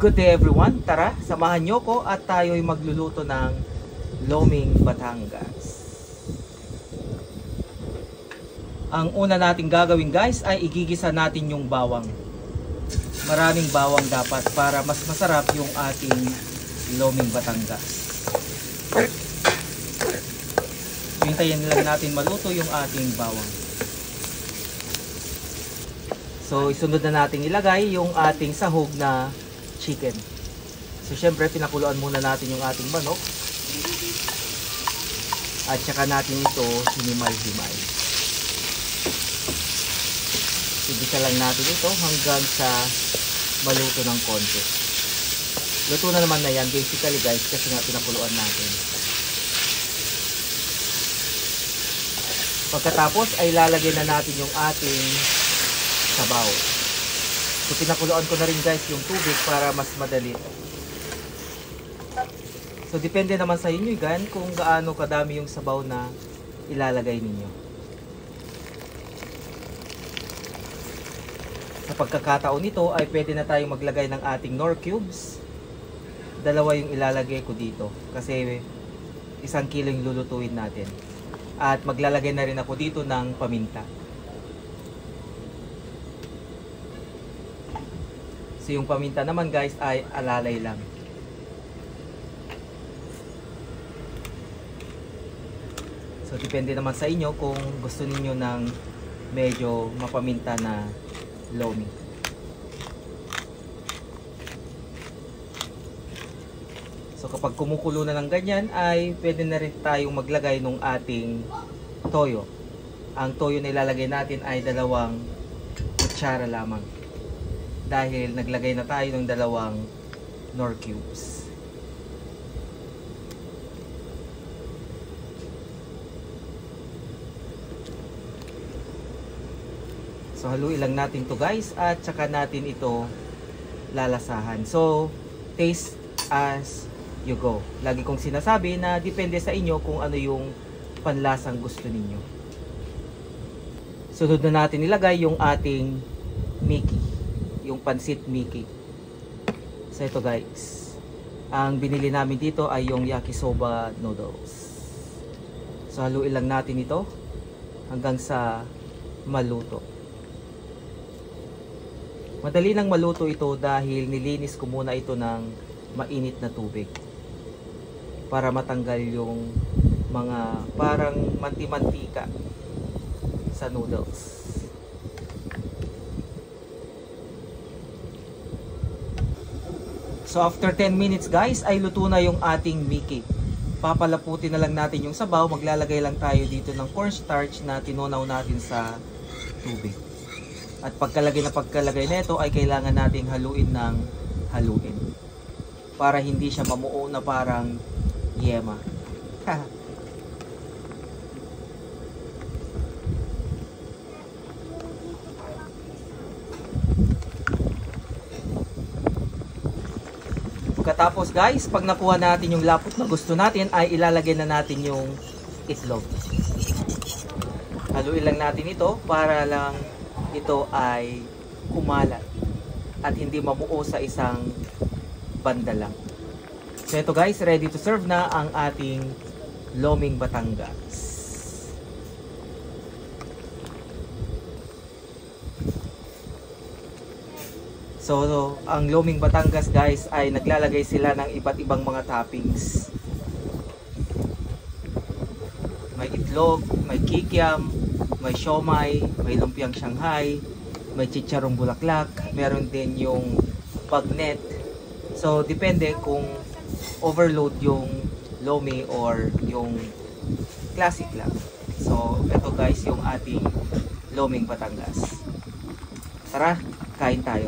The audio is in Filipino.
Good day everyone, tara samahan nyo ko at tayo'y magluluto ng Loming Batangas. Ang una nating gagawin guys ay igigisa natin yung bawang. Maraming bawang dapat para mas masarap yung ating Loming Batangas. Hintayin lang natin maluto yung ating bawang. So isunod na natin ilagay yung ating sahog na chicken. So syempre pinakuluan muna natin yung ating manok. At saka natin ito hinimal-himal. Igisa lang natin ito hanggang sa maluto ng konti. Luto na naman na yan basically guys kasi nga pinakuluan natin. Pagkatapos ay lalagyan na natin yung ating sabaw. So pinakuluan ko na rin guys yung tubig para mas madali. So depende naman sa inyo gan kung gaano kadami yung sabaw na ilalagay ninyo. Sa pagkakataon nito ay pwede na tayong maglagay ng ating Knorr cubes. Dalawa yung ilalagay ko dito kasi 1 kilo yung lulutuin natin. At maglalagay na rin ako dito ng paminta. So yung paminta naman guys ay alalay lang. So depende naman sa inyo kung gusto niyo ng medyo mapaminta na lomi. So kapag kumukulo na ng ganyan ay pwede na rin tayong maglagay ng ating toyo. Ang toyo na ilalagay natin ay 2 kutsara lamang. Dahil naglagay na tayo ng 2 Knorr cubes. So haluin lang natin to guys at saka natin ito lalasahan. So taste as you go. Lagi kong sinasabi na depende sa inyo kung ano yung panlasang gusto ninyo. Sunod na natin ilagay yung ating Mickey. Yung pansit Mickey. So ito guys, ang binili namin dito ay yung yakisoba noodles. So haluin lang natin ito hanggang sa maluto. Madali nang maluto ito dahil nilinis ko muna ito ng mainit na tubig para matanggal yung mga parang manti-mantika sa noodles. So after 10 minutes guys ay luto na yung ating Mickey. Papalaputin na lang natin yung sabaw. Maglalagay lang tayo dito ng cornstarch na tinunaw natin sa tubig. At pagkalagay na ito ay kailangan nating haluin ng haluin. Para hindi siya mamuo na parang yema. Pagkatapos guys, pag nakuha natin yung lapot na gusto natin, ay ilalagay na natin yung itlog. Haluin lang natin ito para lang ito ay kumalat at hindi mamuo sa isang banda lang. So ito guys, ready to serve na ang ating Loming Batangas. So, ang Loming Batangas guys ay naglalagay sila ng iba't ibang mga toppings. May itlog, may kikiam, may siomai, may lumpiang Shanghai, may chicharong bulaklak, meron din yung bagnet. So, depende kung overload yung lomi or yung classic lang. So, ito guys yung ating Loming Batangas. Tara, kain tayo.